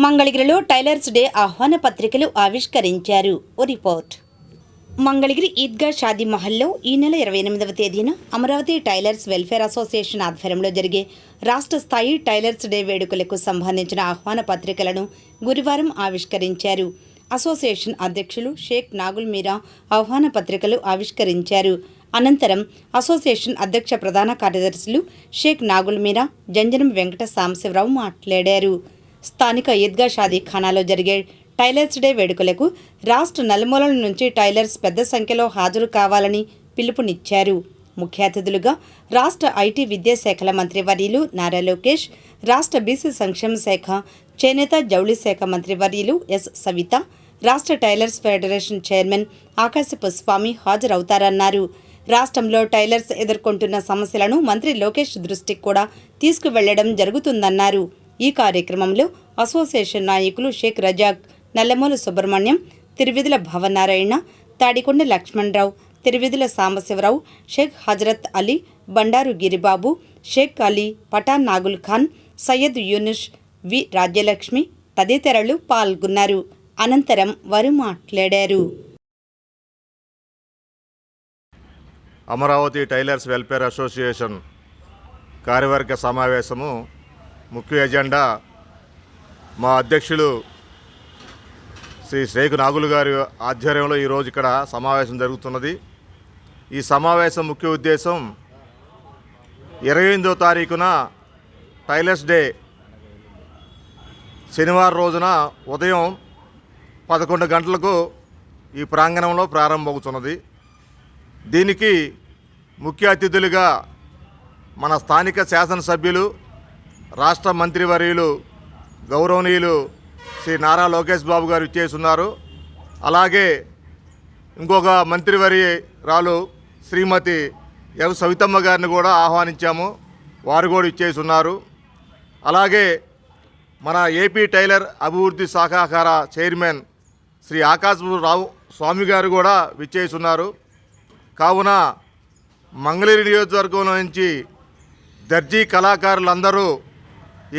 మంగళగిరిలో tailors day ఆహ్వాన పత్రికలు ఆవిష్కరించారు. ఓ రిపోర్ట్. మంగళగిరి ఈద్గా షాదీ మహల్లో ఈ నెల 28వ తేదీన అమరావతి టైలర్స్ వెల్ఫేర్ అసోసియేషన్ ఆధ్వర్యంలో జరిగే రాష్ట్ర స్థాయి టైలర్స్ డే వేడుకలకు సంబంధించిన ఆహ్వాన పత్రికలను గురువారం ఆవిష్కరించారు. అసోసియేషన్ అధ్యక్షులు షేక్ నాగుల్ మీరా ఆహ్వాన పత్రికలు ఆవిష్కరించారు. అనంతరం అసోసియేషన్ అధ్యక్ష ప్రధాన కార్యదర్శులు షేక్ నాగుల్ మీరా, జంజనం వెంకట సాంబశివరావు మాట్లాడారు. స్థానిక ఈద్గా షాదీ ఖానాలో జరిగే టైలర్స్ డే వేడుకలకు రాష్ట్ర నలుమూలల నుంచి టైలర్స్ పెద్ద సంఖ్యలో హాజరు కావాలని పిలుపునిచ్చారు. ముఖ్య అతిథులుగా రాష్ట్ర ఐటీ విద్యాశాఖల మంత్రి వర్యులు నారా లోకేష్, రాష్ట్ర బీసీ సంక్షేమ శాఖ, చేనేత జౌళి శాఖ మంత్రి వర్యులు ఎస్ సవిత, రాష్ట్ర టైలర్స్ ఫెడరేషన్ చైర్మన్ ఆకాశపు స్వామి హాజరవుతారన్నారు. రాష్ట్రంలో టైలర్స్ ఎదుర్కొంటున్న సమస్యలను మంత్రి లోకేష్ దృష్టికి కూడా తీసుకువెళ్లడం జరుగుతుందన్నారు. ఈ కార్యక్రమంలో అసోసియేషన్ నాయకులు షేక్ రజాక్, నల్లమూల సుబ్రహ్మణ్యం, తిరువిధుల భవనారాయణ, తాడికొండ లక్ష్మణరావు, తిరువిధుల సాంబశివరావు, షేక్ హజరత్ అలీ, బండారు గిరిబాబు, షేక్ అలీ, పఠాన్ నాగుల్ ఖాన్, సయ్యద్ యూనుష్, వి రాజ్యలక్ష్మి తదితరులు పాల్గొన్నారు. అనంతరం వారు మాట్లాడారు. అమరావతి టైలర్స్ వెల్ఫేర్ అసోసియేషన్ కార్యవర్గ సమావేశము ముఖ్య ఎజెండా మా అధ్యక్షులు శ్రీ షేక్ నాగులు గారి ఆధ్వర్యంలో ఈరోజు ఇక్కడ సమావేశం జరుగుతున్నది. ఈ సమావేశం ముఖ్య ఉద్దేశం 28వ తారీఖున టైలర్స్ డే శనివారం రోజున ఉదయం 11 గంటలకు ఈ ప్రాంగణంలో ప్రారంభమవుతున్నది. దీనికి ముఖ్య అతిథులుగా మన స్థానిక శాసనసభ్యులు, రాష్ట్ర మంత్రివర్యులు గౌరవనీయులు శ్రీ నారా లోకేష్ బాబు గారు ఇచ్చేస్తున్నారు. అలాగే ఇంకొక మంత్రివర్యురాలు శ్రీమతి ఎం సవితమ్మ గారిని కూడా ఆహ్వానించాము, వారు కూడా ఇచ్చేస్తున్నారు. అలాగే మన ఏపీ టైలర్ అభివృద్ధి శాఖాహార చైర్మన్ శ్రీ ఆకాశపు స్వామి గారు కూడా విచ్చేస్తున్నారు. కావున మంగళగిరి నియోజకవర్గం నుంచి దర్జీ కళాకారులందరూ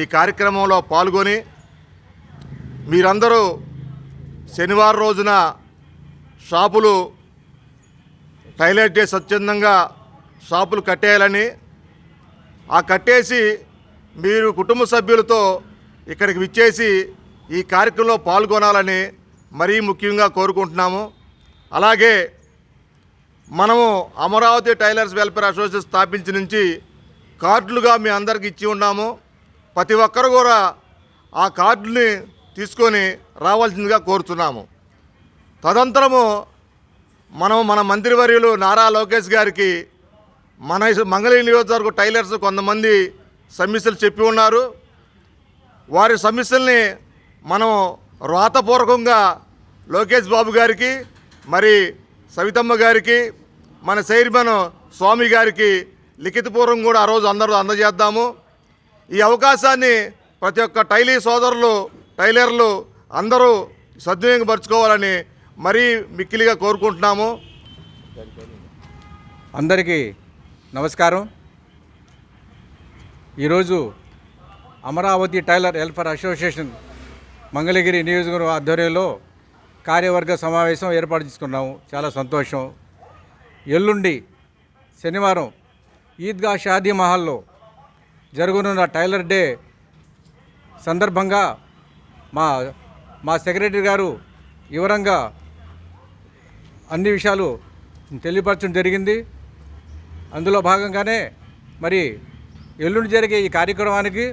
ఈ కార్యక్రమంలో పాల్గొని మీరందరూ శనివారం రోజున షాపులు టైలర్ డే స్వచ్ఛందంగా షాపులు కట్టేయాలని, ఆ కట్టేసి మీరు కుటుంబ సభ్యులతో ఇక్కడికి విచ్చేసి ఈ కార్యక్రమంలో పాల్గొనాలని మరీ ముఖ్యంగా కోరుకుంటున్నాము. అలాగే మనము అమరావతి టైలర్స్ వెల్ఫేర్ అసోసియేషన్ స్థాపించి నుంచి కార్డులుగా మీ అందరికి ఇచ్చి ఉన్నాము. ప్రతి ఒక్కరు కూడా ఆ కార్డుని తీసుకొని రావాల్సిందిగా కోరుతున్నాము. తదనంతరము మన మంత్రివర్యులు నారా లోకేష్ గారికి మన మంగళగిరి నియోజకవర్గ టైలర్స్ కొంతమంది సమస్యలు చెప్పి ఉన్నారు. వారి సమస్యల్ని మనం వ్రాతపూర్వకంగా లోకేష్ బాబు గారికి, మరి సవితమ్మ గారికి, మన చైర్మన్ స్వామి గారికి లిఖితపూర్వం కూడా ఆ రోజు అందరూ అందజేద్దాము. ఈ అవకాశాన్ని ప్రతి ఒక్క టైలర్లు అందరూ సద్వినియోగపరచుకోవాలని మరీ మిక్కిలిగా కోరుకుంటున్నాము. అందరికీ నమస్కారం. ఈరోజు Amaravati tailor welfare association Mangalagiri నియోజకవర్గం ఆధ్వర్యంలో కార్యవర్గ సమావేశం ఏర్పాటు చేసుకున్నాము. చాలా సంతోషం. ఎల్లుండి శనివారం ఈద్గా షాదీ మహల్లో జరగనున్న టైలర్ డే సందర్భంగా మా సెక్రటరీ గారు వివరంగా అన్ని విషయాలు తెలియపరచడం జరిగింది. అందులో భాగంగానే మరి ఎల్లుండి జరిగే ఈ కార్యక్రమానికి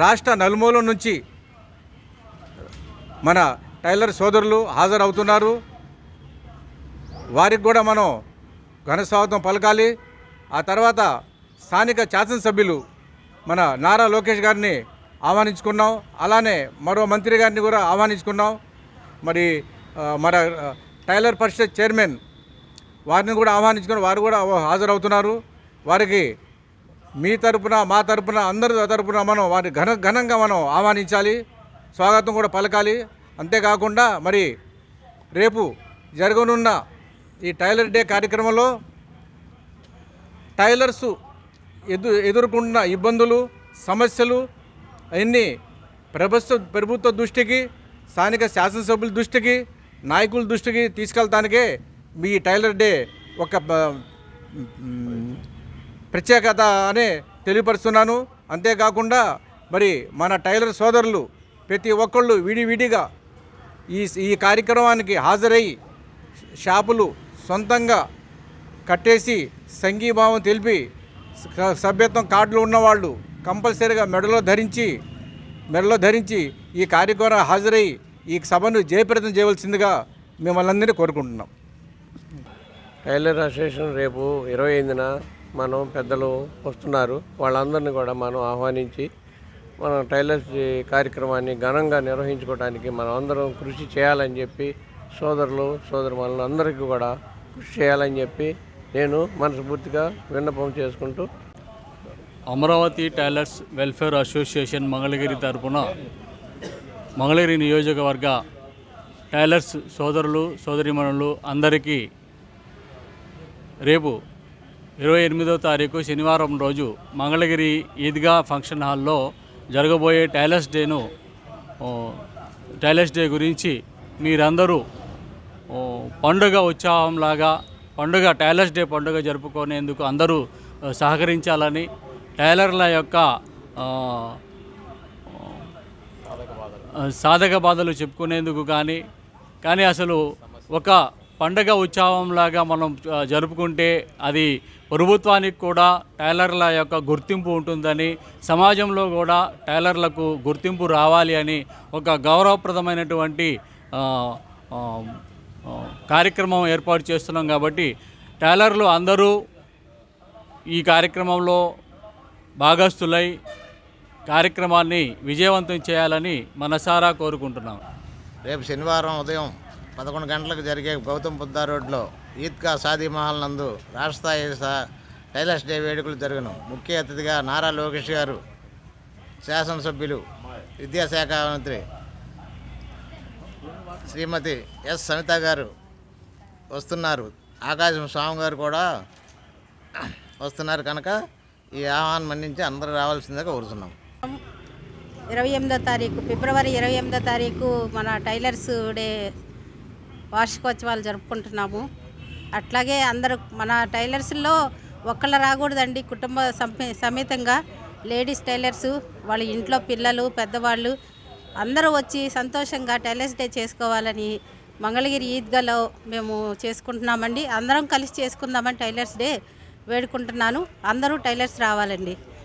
రాష్ట్ర నలుమూల నుంచి మన టైలర్ సోదరులు హాజరవుతున్నారు. వారికి కూడా మనం ఘన స్వాగతం పలకాలి. ఆ తర్వాత స్థానిక శాసనసభ్యులు మన నారా లోకేష్ గారిని ఆహ్వానించుకున్నాం. అలానే మరో మంత్రి గారిని కూడా ఆహ్వానించుకున్నాం. మరి మన టైలర్ పరిషత్ చైర్మన్ వారిని కూడా ఆహ్వానించుకుని వారు కూడా హాజరవుతున్నారు. వారికి మీ తరపున, మా తరపున, అందరి తరపున మనం వారిని ఘనంగా మనం ఆహ్వానించాలి, స్వాగతం కూడా పలకాలి. అంతేకాకుండా మరి రేపు జరగనున్న ఈ టైలర్ డే కార్యక్రమంలో టైలర్సు ఎదుర్కొంటున్న ఇబ్బందులు, సమస్యలు అవన్నీ ప్రభుత్వ దృష్టికి, స్థానిక శాసనసభ్యుల దృష్టికి, నాయకుల దృష్టికి తీసుకెళ్తానికే మీ టైలర్ డే ఒక ప్రత్యేకత అనే తెలియపరుస్తున్నాను. అంతేకాకుండా మరి మన టైలర్ సోదరులు ప్రతి ఒక్కళ్ళు విడివిడిగా ఈ కార్యక్రమానికి హాజరై షాపులు సొంతంగా కట్టేసి సంఘీభావం తెలిపి సభ్యత్వం కార్డులు ఉన్నవాళ్ళు కంపల్సరీగా మెడలో ధరించి ఈ కార్యక్రమం హాజరై ఈ సభను జయప్రదం చేయవలసిందిగా మిమ్మల్ని అందరినీ కోరుకుంటున్నాం. టైలర్ అసోసియేషన్ రేపు 28న మనం పెద్దలు వస్తున్నారు, వాళ్ళందరినీ కూడా మనం ఆహ్వానించి మనం టైలర్స్ కార్యక్రమాన్ని ఘనంగా నిర్వహించుకోవడానికి మనం అందరం కృషి చేయాలని చెప్పి సోదరులను అందరికీ కూడా కృషి చేయాలని చెప్పి నేను మనస్ఫూర్తిగా విన్నపం చేసుకుంటూ Amaravati tailors welfare association Mangalagiri తరపున మంగళగిరి నియోజకవర్గ టైలర్స్ సోదరులు సోదరీమణులు అందరికీ రేపు 28వ తారీఖు శనివారం రోజు మంగళగిరి ఈద్గా ఫంక్షన్ హాల్లో జరగబోయే టైలర్స్ డే గురించి మీరందరూ పండుగ ఉత్సాహంలాగా టైలర్స్ డే పండుగ జరుపుకునేందుకు అందరూ సహకరించాలని, టైలర్ల యొక్క సాధక బాధలు చెప్పుకునేందుకు కానీ అసలు ఒక పండగ ఉత్సవంలాగా మనం జరుపుకుంటే అది ప్రభుత్వానికి కూడా టైలర్ల యొక్క గుర్తింపు ఉంటుందని, సమాజంలో కూడా టైలర్లకు గుర్తింపు రావాలి అని ఒక గౌరవప్రదమైనటువంటి కార్యక్రమం ఏర్పాటు చేస్తున్నాం. కాబట్టి టైలర్లు అందరూ ఈ కార్యక్రమంలో భాగస్థులై కార్యక్రమాన్ని విజయవంతం చేయాలని మనసారా కోరుకుంటున్నాం. రేపు శనివారం ఉదయం 11 గంటలకు జరిగే గౌతమ్ బుద్ధ రోడ్లో ఈద్గా షాదీ మహల్ నందు రాష్ట్రస్థాయి టైలర్స్ డే వేడుకలు జరుగును. ముఖ్య అతిథిగా నారా లోకేష్ గారు, శాసనసభ్యులు, విద్యాశాఖ మంత్రి శ్రీమతి ఎస్ సవిత గారు వస్తున్నారు. ఆకాశం స్వామి గారు కూడా వస్తున్నారు కనుక ఈ ఆహ్వానం మన్నించి అందరూ రావాల్సిందిగా కోరుతున్నాం. 28వ తారీఖు ఫిబ్రవరి 28వ తారీఖు మన టైలర్స్ డే వార్షికోత్సవాలు జరుపుకుంటున్నాము. అట్లాగే అందరూ మన టైలర్స్లో ఒక్కళ్ళు రాకూడదండి, కుటుంబ సమేతంగా లేడీస్ టైలర్స్, వాళ్ళ ఇంట్లో పిల్లలు, పెద్దవాళ్ళు అందరూ వచ్చి సంతోషంగా టైలర్స్ డే చేసుకోవాలని మంగళగిరి ఈద్గాలో మేము చేసుకుంటున్నామండి. అందరం కలిసి చేసుకుందామని టైలర్స్ డే వేడుకుంటున్నాను. అందరూ టైలర్స్ రావాలండి.